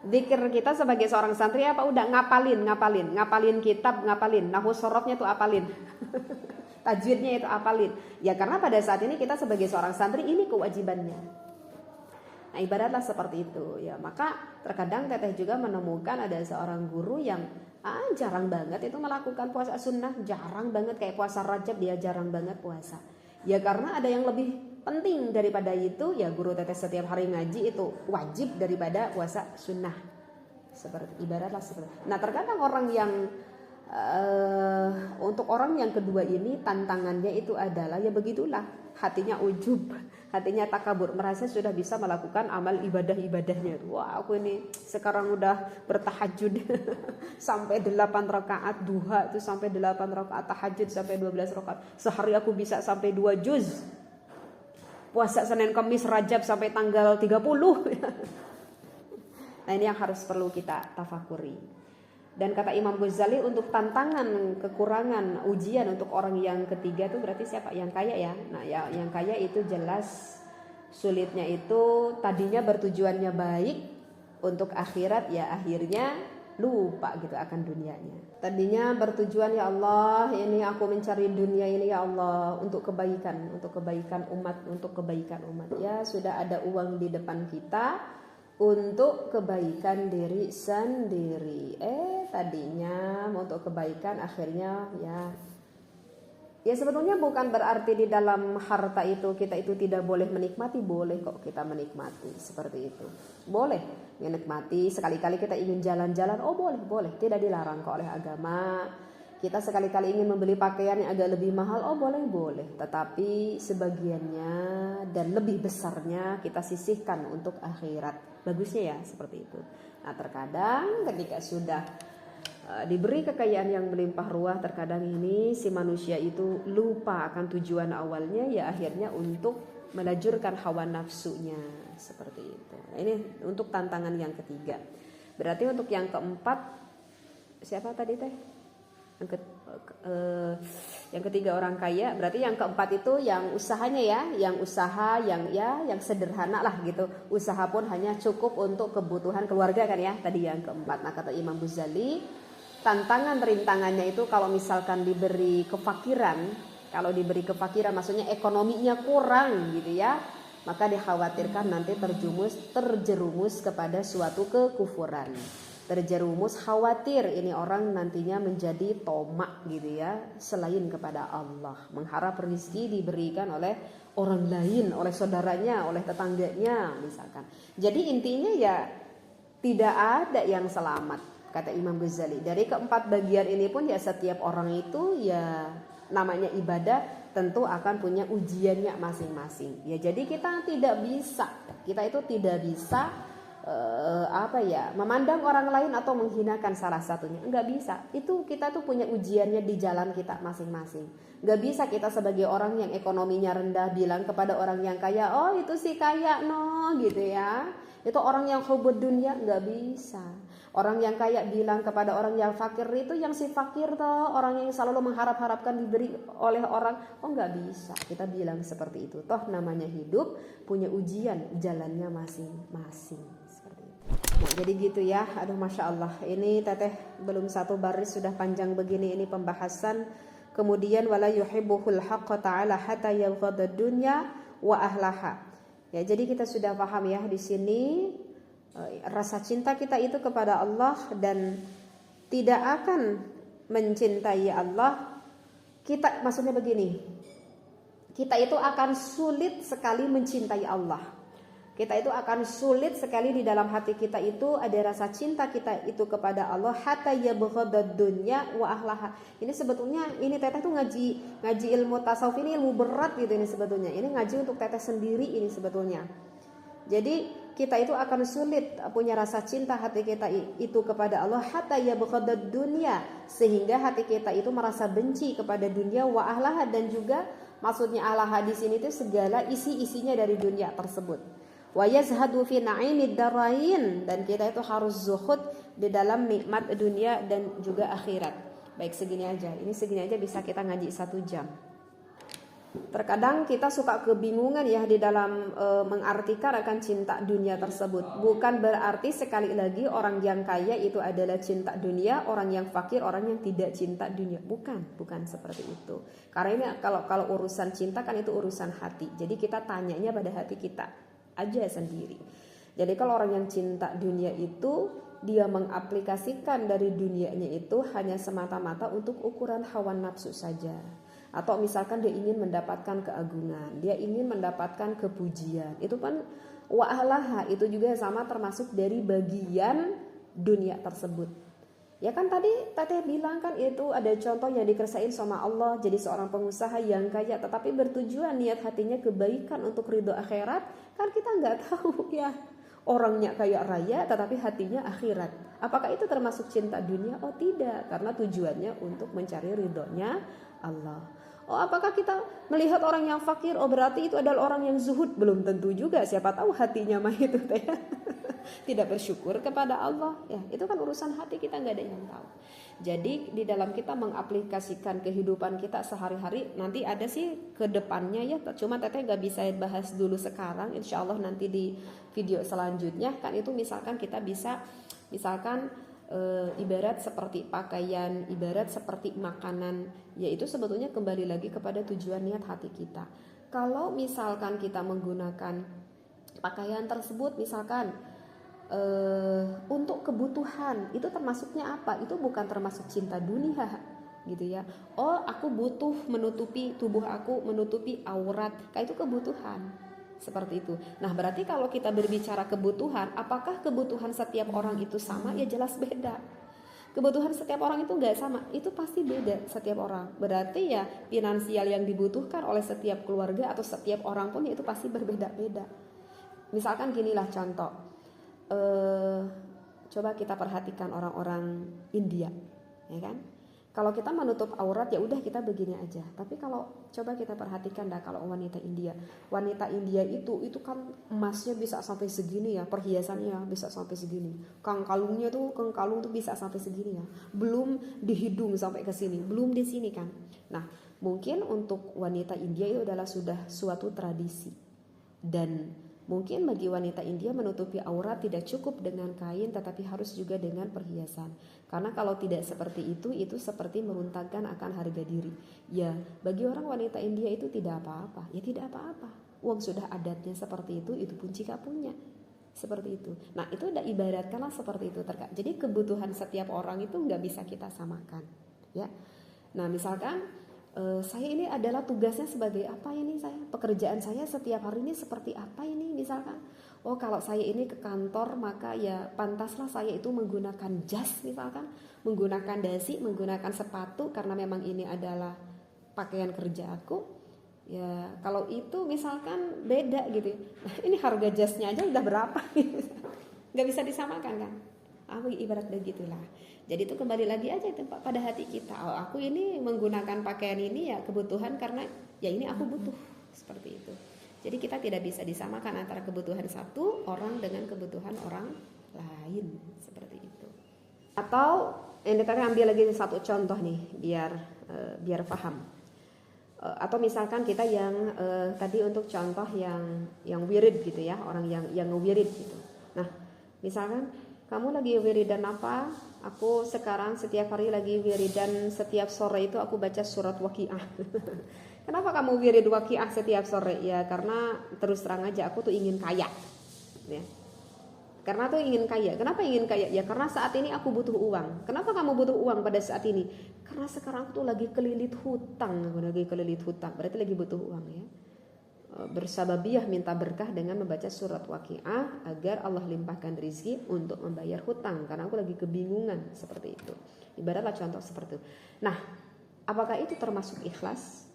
[SPEAKER 1] Zikir kita sebagai seorang santri apa? Udah ngapalin kitab, nahwu sorofnya tuh apalin. Tajwidnya itu apalin. Ya karena pada saat ini kita sebagai seorang santri ini kewajibannya. Nah ibaratlah seperti itu ya. Maka terkadang teteh juga menemukan ada seorang guru yang jarang banget itu melakukan puasa sunnah, jarang banget kayak puasa Rajab dia jarang banget puasa. Ya karena ada yang lebih penting daripada itu, ya guru teteh setiap hari ngaji itu wajib daripada puasa sunnah. Seperti ibaratlah seperti. Nah terkadang orang yang untuk orang yang kedua ini tantangannya itu adalah ya begitulah, hatinya ujub, hatinya takabur, merasa sudah bisa melakukan amal ibadah-ibadahnya. Wah aku ini sekarang udah bertahajud sampai 8 rakaat duha itu, sampai 8 rakaat tahajud, sampai 12 rakaat sehari aku bisa sampai 2 juz. Puasa Senin Kamis Rajab sampai tanggal 30. Nah ini yang harus perlu kita tafakuri. Dan kata Imam Ghazali untuk tantangan, kekurangan, ujian untuk orang yang ketiga itu berarti siapa? Yang kaya ya. Nah ya, yang kaya itu jelas sulitnya itu tadinya bertujuannya baik untuk akhirat, ya akhirnya lupa gitu akan dunianya. Tadinya bertujuan ya Allah, ini aku mencari dunia ini ya Allah untuk kebaikan umat, untuk kebaikan umat. Ya sudah ada uang di depan kita untuk kebaikan diri sendiri. Tadinya untuk kebaikan akhirnya ya sebetulnya bukan berarti di dalam harta itu kita itu tidak boleh menikmati, boleh kok kita menikmati seperti itu. Boleh menikmati, sekali-kali kita ingin jalan-jalan, boleh, tidak dilarang kok oleh agama. Kita sekali-kali ingin membeli pakaian yang agak lebih mahal, boleh. Tetapi sebagiannya dan lebih besarnya kita sisihkan untuk akhirat. Bagusnya ya seperti itu. Nah terkadang ketika sudah diberi kekayaan yang melimpah ruah, terkadang ini si manusia itu lupa akan tujuan awalnya, ya akhirnya untuk melajurkan hawa nafsunya seperti itu. Nah, ini untuk tantangan yang ketiga. Berarti untuk yang keempat siapa tadi teh? Yang yang ketiga orang kaya, berarti yang keempat itu yang usahanya ya, yang usaha yang sederhana lah gitu. Usaha pun hanya cukup untuk kebutuhan keluarga kan ya, tadi yang keempat. Nah kata Imam Ghazali, tantangan rintangannya itu kalau misalkan diberi kefakiran, kalau diberi kefakiran maksudnya ekonominya kurang gitu ya, maka dikhawatirkan nanti terjerumus kepada suatu kekufuran. Terjerumus khawatir ini orang nantinya menjadi tomak gitu ya, selain kepada Allah, mengharap rezeki diberikan oleh orang lain, oleh saudaranya, oleh tetangganya misalkan. Jadi intinya ya tidak ada yang selamat kata Imam Ghazali. Dari keempat bagian ini pun ya setiap orang itu ya namanya ibadah tentu akan punya ujiannya masing-masing. Ya jadi kita tidak bisa memandang orang lain atau menghinakan salah satunya. Enggak bisa. Itu kita tuh punya ujiannya di jalan kita masing-masing. Enggak bisa kita sebagai orang yang ekonominya rendah bilang kepada orang yang kaya, "Oh, itu sih kaya no," gitu ya. Itu orang yang hubud dunia, enggak bisa. Orang yang kaya bilang kepada orang yang fakir, itu yang si fakir toh, orang yang selalu mengharap-harapkan diberi oleh orang. Oh, enggak bisa. Kita bilang seperti itu. Toh namanya hidup punya ujian, jalannya masing-masing. Nah, jadi gitu ya. Aduh Masya Allah, ini teteh belum satu baris sudah panjang begini ini pembahasan. Kemudian wala yuhibbuhul haqqa ta'ala hatta yabghadad dunya wa ahlaha. Ya, jadi kita sudah paham ya di sini rasa cinta kita itu kepada Allah, dan tidak akan mencintai Allah kita, maksudnya begini, kita itu akan sulit sekali mencintai Allah. Kita itu akan sulit sekali di dalam hati kita itu ada rasa cinta kita itu kepada Allah hatta yabghadad dunya wa ahlaha. Ini sebetulnya ini teteh tuh ngaji ilmu tasawuf ini ilmu berat gitu ini sebetulnya. Ini ngaji untuk teteh sendiri ini sebetulnya. Jadi kita itu akan sulit punya rasa cinta hati kita itu kepada Allah hatta yabghadad dunya, sehingga hati kita itu merasa benci kepada dunia wa ahlaha, dan juga maksudnya ahlaha di sini itu segala isi-isinya dari dunia tersebut. Wa yazhadu fi na'imid darain, dan kita itu harus zuhud di dalam nikmat dunia dan juga akhirat. Baik, segini aja bisa kita ngaji 1 jam. Terkadang kita suka kebingungan ya di dalam mengartikan akan cinta dunia tersebut. Bukan berarti sekali lagi orang yang kaya itu adalah cinta dunia, orang yang fakir orang yang tidak cinta dunia. Bukan seperti itu. Karena ini kalau urusan cinta kan itu urusan hati. Jadi kita tanyanya pada hati kita aja sendiri. Jadi kalau orang yang cinta dunia itu dia mengaplikasikan dari dunianya itu hanya semata-mata untuk ukuran hawa nafsu saja. Atau misalkan dia ingin mendapatkan keagungan, dia ingin mendapatkan kepujian. Itu kan wa'alaha, itu juga sama termasuk dari bagian dunia tersebut. Ya kan tadi teteh bilang kan itu ada contoh yang dikerasain sama Allah, jadi seorang pengusaha yang kaya tetapi bertujuan niat hatinya kebaikan untuk ridho akhirat. Kan kita nggak tahu ya, orangnya kaya raya tetapi hatinya akhirat. Apakah itu termasuk cinta dunia? Oh tidak, karena tujuannya untuk mencari ridhonya Allah. Oh apakah kita melihat orang yang fakir, oh berarti itu adalah orang yang zuhud? Belum tentu juga, siapa tahu hatinya mah itu teh tidak bersyukur kepada Allah. Ya itu kan urusan hati, kita nggak ada yang tahu. Jadi di dalam kita mengaplikasikan kehidupan kita sehari-hari, nanti ada sih ke depannya ya, cuma teteh nggak bisa bahas dulu sekarang. Insya Allah nanti di video selanjutnya kan itu misalkan kita bisa ibarat seperti pakaian, ibarat seperti makanan, yaitu sebetulnya kembali lagi kepada tujuan niat hati kita. Kalau misalkan kita menggunakan pakaian tersebut misalkan untuk kebutuhan, itu termasuknya apa? Itu bukan termasuk cinta dunia gitu ya. Oh aku butuh menutupi tubuh aku, menutupi aurat, kayak itu kebutuhan. Seperti itu. Nah berarti kalau kita berbicara kebutuhan, apakah kebutuhan setiap orang itu sama? Ya jelas beda. Kebutuhan setiap orang itu gak sama, itu pasti beda setiap orang. Berarti ya finansial yang dibutuhkan oleh setiap keluarga atau setiap orang pun itu pasti berbeda-beda. Misalkan ginilah contoh, coba kita perhatikan orang-orang India, ya kan? Kalau kita menutup aurat ya udah kita begini aja. Tapi kalau coba kita perhatikan dah kalau wanita India itu kan emasnya bisa sampai segini ya, perhiasannya bisa sampai segini. Kang kalung tuh bisa sampai segini ya. Belum di hidung sampai ke sini, belum di sini kan. Nah, mungkin untuk wanita India itu adalah sudah suatu tradisi. Dan mungkin bagi wanita India menutupi aurat tidak cukup dengan kain tetapi harus juga dengan perhiasan. Karena kalau tidak seperti itu seperti meruntuhkan akan harga diri. Ya, bagi orang wanita India itu tidak apa-apa. Ya tidak apa-apa. Uang sudah adatnya seperti itu pun jika punya. Seperti itu. Nah, itu udah ibaratkanlah seperti itu. Jadi kebutuhan setiap orang itu nggak bisa kita samakan. Ya. Nah, misalkan saya ini adalah tugasnya sebagai apa ini saya, pekerjaan saya setiap hari ini seperti apa ini misalkan. Oh, kalau saya ini ke kantor maka ya pantaslah saya itu menggunakan jas misalkan, menggunakan dasi, menggunakan sepatu karena memang ini adalah pakaian kerja aku. Ya, kalau itu misalkan beda gitu. Nah, ini harga jasnya aja udah berapa gitu. Nggak bisa disamakan kan. Aku ibarat begitulah. Jadi itu kembali lagi aja itu pada hati kita. Oh, aku ini menggunakan pakaian ini ya kebutuhan karena ya ini aku butuh seperti itu. Jadi kita tidak bisa disamakan antara kebutuhan satu orang dengan kebutuhan orang lain seperti itu. Atau ini tadi ambil lagi satu contoh nih biar paham. Atau misalkan kita yang tadi untuk contoh yang wirid gitu ya, orang yang ngewirid gitu. Nah, misalkan kamu lagi wiridan apa? Aku sekarang setiap hari lagi wiridan, setiap sore itu aku baca surat Waqiah. Kenapa kamu wirid Waqiah setiap sore? Ya karena terus terang aja aku tuh ingin kaya. Ya. Karena tuh ingin kaya. Kenapa ingin kaya? Ya karena saat ini aku butuh uang. Kenapa kamu butuh uang pada saat ini? Karena sekarang aku tuh lagi kelilit hutang. Berarti lagi butuh uang ya. Bersababiyah minta berkah dengan membaca surat Waqiah agar Allah limpahkan rezeki untuk membayar hutang karena aku lagi kebingungan seperti itu. Ibaratlah contoh seperti itu. Nah, apakah itu termasuk ikhlas?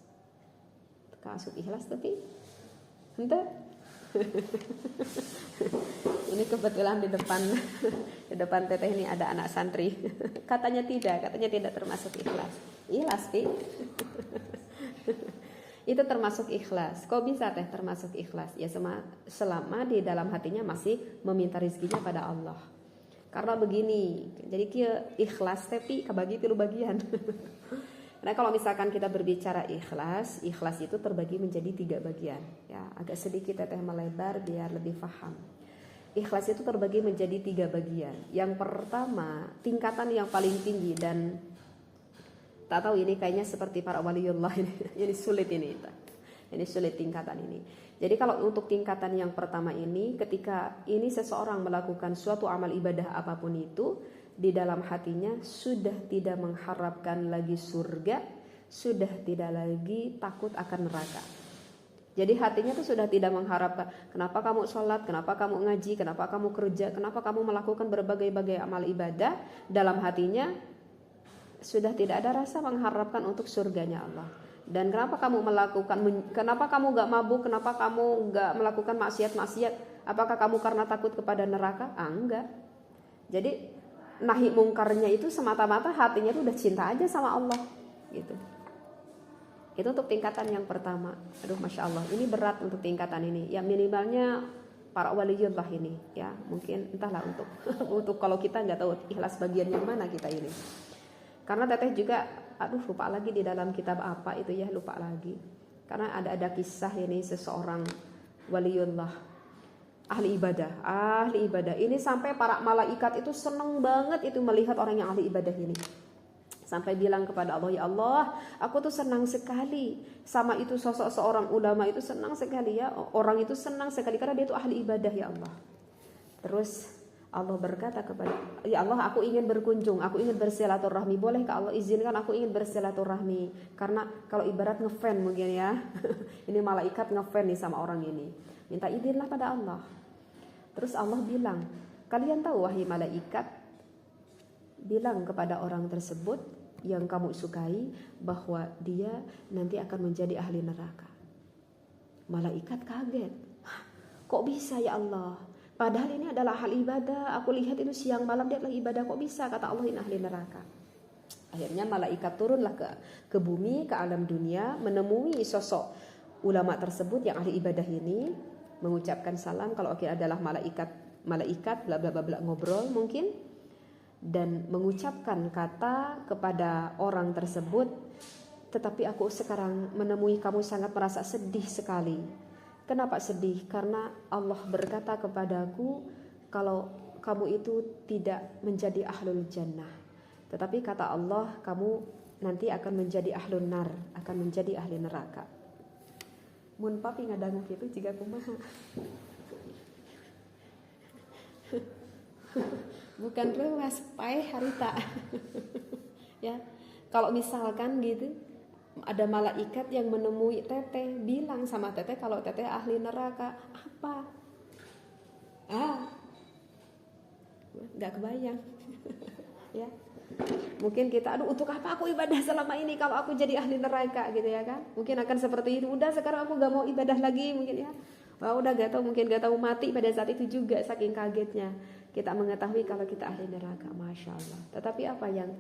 [SPEAKER 1] Termasuk ikhlas tapi entah. Ini kebetulan di depan teteh ini ada anak santri. Katanya tidak termasuk ikhlas. Ikhlas, Pi. Itu termasuk ikhlas. Kok bisa teh termasuk ikhlas? Ya selama di dalam hatinya masih meminta rezekinya pada Allah. Karena begini, jadi kia ikhlas tapi kebagi tilu bagian. Nah kalau misalkan kita berbicara ikhlas itu terbagi menjadi 3 bagian. Ya agak sedikit teteh melebar biar lebih paham. Ikhlas itu terbagi menjadi 3 bagian. Yang pertama tingkatan yang paling tinggi dan tak tahu ini kayaknya seperti para waliullah ini sulit ini sulit tingkatan ini. Jadi kalau untuk tingkatan yang pertama ini ketika ini seseorang melakukan suatu amal ibadah apapun itu di dalam hatinya sudah tidak mengharapkan lagi surga, sudah tidak lagi takut akan neraka. Jadi hatinya tuh sudah tidak mengharapkan kenapa kamu sholat, kenapa kamu ngaji, kenapa kamu kerja, kenapa kamu melakukan berbagai-bagai amal ibadah. Dalam hatinya sudah tidak ada rasa mengharapkan untuk surganya Allah. Dan kenapa kamu gak mabuk, kenapa kamu gak melakukan maksiat-maksiat? Apakah kamu karena takut kepada neraka? Enggak. Jadi nahi mungkarnya itu semata-mata hatinya itu udah cinta aja sama Allah gitu. Itu untuk tingkatan yang pertama. Aduh Masya Allah, ini berat untuk tingkatan ini. Ya minimalnya para waliyullah ini ya, mungkin entahlah untuk kalau kita nggak tahu ikhlas bagian yang mana kita ini. Karena teteh juga lupa lagi di dalam kitab apa itu ya, lupa lagi. Karena ada kisah ini seseorang waliullah ahli ibadah. Ini sampai para malaikat itu senang banget itu melihat orang yang ahli ibadah ini. Sampai bilang kepada Allah, ya Allah, aku tuh senang sekali sama itu sosok seorang ulama itu senang sekali ya. Orang itu senang sekali karena dia itu ahli ibadah ya Allah. Terus Allah berkata kepada, ya Allah aku ingin berkunjung, aku ingin bersilaturahmi. Bolehkah Allah izinkan aku ingin bersilaturahmi? Karena kalau ibarat ngefan mungkin ya. Ini malaikat ngefan nih sama orang ini. Minta izinlah pada Allah. Terus Allah bilang, kalian tahu wahai malaikat, bilang kepada orang tersebut yang kamu sukai bahwa dia nanti akan menjadi ahli neraka. Malaikat kaget. Kok bisa ya Allah? Padahal ini adalah hal ibadah. Aku lihat itu siang malam dia adalah ibadah. Kok bisa kata Allah ini ahli neraka? Akhirnya malaikat turunlah ke bumi, ke alam dunia, menemui sosok ulama tersebut yang ahli ibadah ini, mengucapkan salam. Kalau adalah malaikat bla bla bla ngobrol mungkin, dan mengucapkan kata kepada orang tersebut, tetapi aku sekarang menemui kamu sangat merasa sedih sekali. Kenapa sedih? Karena Allah berkata kepadaku kalau kamu itu tidak menjadi ahlul jannah. Tetapi kata Allah, kamu nanti akan menjadi ahlun nar, akan menjadi ahli neraka. Mun papi ngadangu gitu jika kumaha. Bukan lewas, pae harita. Ya, kalau misalkan gitu ada malaikat yang menemui teteh, bilang sama teteh kalau teteh ahli neraka, apa? Nggak kebayang. Ya, mungkin kita, aduh untuk apa aku ibadah selama ini kalau aku jadi ahli neraka gitu ya kan? Mungkin akan seperti itu. Udah sekarang aku nggak mau ibadah lagi mungkin ya. Wah, udah gak tahu, mungkin gak tahu mati pada saat itu juga saking kagetnya kita mengetahui kalau kita ahli neraka. Masya Allah. Tetapi apa yang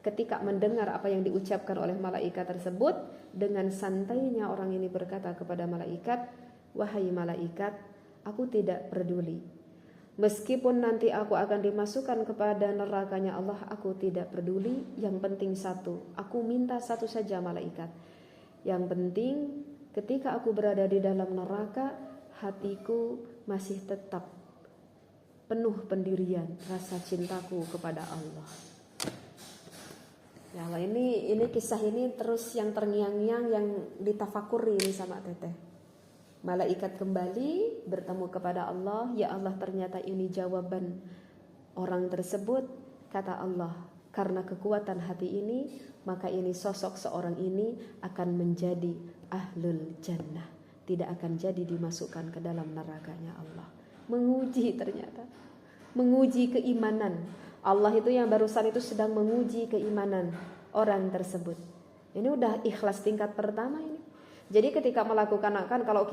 [SPEAKER 1] ketika mendengar apa yang diucapkan oleh malaikat tersebut, dengan santainya orang ini berkata kepada malaikat, wahai malaikat, aku tidak peduli. Meskipun nanti aku akan dimasukkan kepada nerakanya Allah, aku tidak peduli. Yang penting satu, aku minta satu saja malaikat. Yang penting ketika aku berada di dalam neraka, hatiku masih tetap penuh pendirian rasa cintaku kepada Allah. Ya Allah, ini kisah ini terus yang terngiang-ngiang, yang ditafakuri ini sama teteh. Malaikat kembali bertemu kepada Allah. Ya Allah, ternyata ini jawaban orang tersebut. Kata Allah, karena kekuatan hati ini, maka ini sosok seorang ini akan menjadi ahlul jannah, tidak akan jadi dimasukkan ke dalam nerakanya Allah. Menguji, ternyata menguji keimanan. Allah itu yang barusan itu sedang menguji keimanan orang tersebut. Ini udah ikhlas tingkat pertama ini. Jadi ketika melakukan, kalau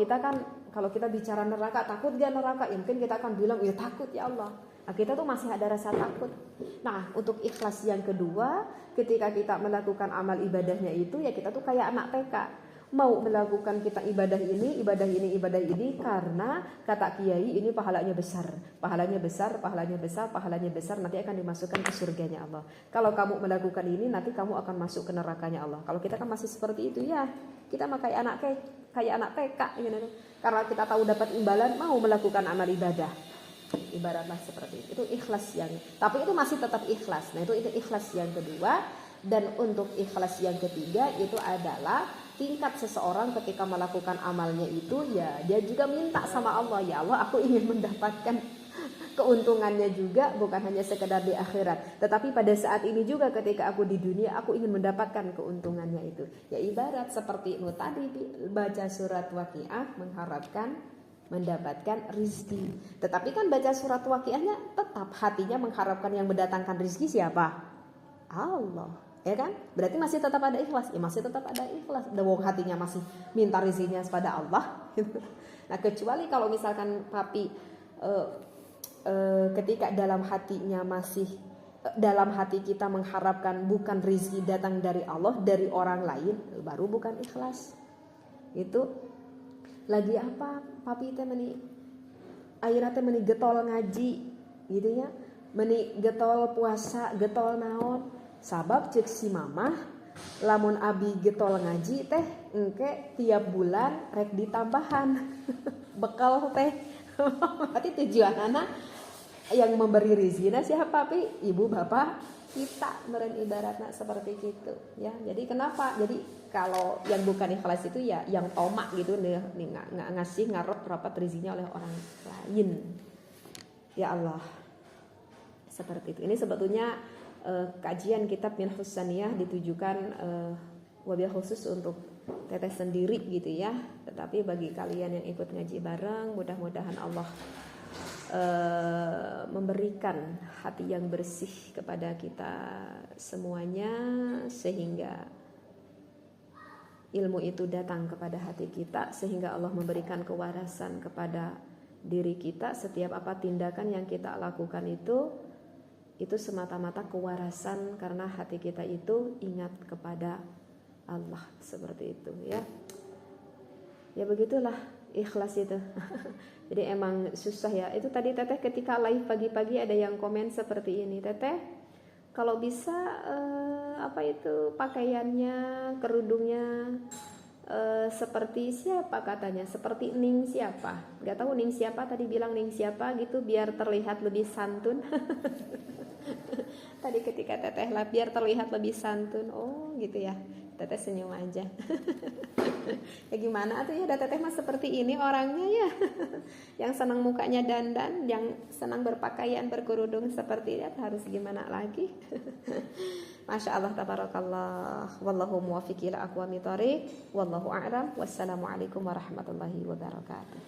[SPEAKER 1] kita bicara neraka, takut gak neraka? Ya mungkin kita akan bilang, ya takut ya Allah. Nah, kita tuh masih ada rasa takut. Nah, untuk ikhlas yang kedua, ketika kita melakukan amal ibadahnya itu, ya kita tuh kayak anak TK. Mau melakukan kita ibadah ini karena kata kiai ini pahalanya besar, nanti akan dimasukkan ke surganya Allah. Kalau kamu melakukan ini, nanti kamu akan masuk ke nerakanya Allah. Kalau kita kan masih seperti itu ya, kita mah kayak anak TK gitu. Karena kita tahu dapat imbalan, mau melakukan amal ibadah. Ibaratlah seperti itu. Itu ikhlas tapi itu masih tetap ikhlas. Nah, itu ikhlas yang kedua. Dan untuk ikhlas yang ketiga itu adalah tingkat seseorang ketika melakukan amalnya itu, ya dia juga minta sama Allah, ya Allah, aku ingin mendapatkan keuntungannya juga, bukan hanya sekedar di akhirat, tetapi pada saat ini juga ketika aku di dunia, aku ingin mendapatkan keuntungannya itu. Ya ibarat seperti tadi baca surat Waqiah mengharapkan mendapatkan rizki. Tetapi kan baca surat Waqiahnya tetap hatinya mengharapkan yang mendatangkan rizki siapa? Allah. Ya kan? Berarti masih tetap ada ikhlas. Ya masih tetap ada ikhlas. Wong hatinya masih minta rezekinya kepada Allah. Nah, kecuali kalau misalkan papi ketika dalam hati kita mengharapkan bukan rezeki datang dari Allah, dari orang lain, baru bukan ikhlas. Itu lagi apa? Papi teh meni ayeuna teh meni getol ngaji gitu ya. Meni getol puasa, getol naon. Sabab cek si mamah lamun abi getol ngaji teh engke tiap bulan rek ditambahan bekal teh. Berarti tujuan anak yang memberi rezekinya siapa? Pi ibu bapak kita, meren ibaratnya seperti itu ya. Jadi kenapa? Jadi kalau yang bukan ikhlas itu ya yang tomak gitu nih nggak ngasih ngarep rapat rezekinya oleh orang lain. Ya Allah, seperti itu. Ini sebetulnya kajian kitab Minhajus Saniyah ditujukan wabil khusus untuk teteh sendiri gitu ya. Tetapi bagi kalian yang ikut ngaji bareng, mudah-mudahan Allah memberikan hati yang bersih kepada kita semuanya, sehingga ilmu itu datang kepada hati kita, sehingga Allah memberikan kewarasan kepada diri kita. Setiap apa tindakan yang kita lakukan itu itu semata-mata kewarasan karena hati kita itu ingat kepada Allah, seperti itu ya. Ya begitulah ikhlas itu. Jadi emang susah ya. Itu tadi Teteh ketika live pagi-pagi ada yang komen seperti ini, Teteh kalau bisa pakaiannya, kerudungnya seperti siapa katanya, seperti Ning siapa, nggak tahu Ning siapa, tadi bilang Ning siapa gitu, biar terlihat lebih santun. Tadi ketika Teteh live biar terlihat lebih santun. Oh gitu ya. Teteh senyum aja. Ya gimana tuh ya, ada Teteh mah seperti ini orangnya ya. Yang senang mukanya dandan, yang senang berpakaian berkerudung seperti ini, harus gimana lagi. Masya Allah, tabarakallah. Wallahu muwaffiq ila aqwamit thoriq. Wallahu a'lam. Wassalamualaikum warahmatullahi wabarakatuh.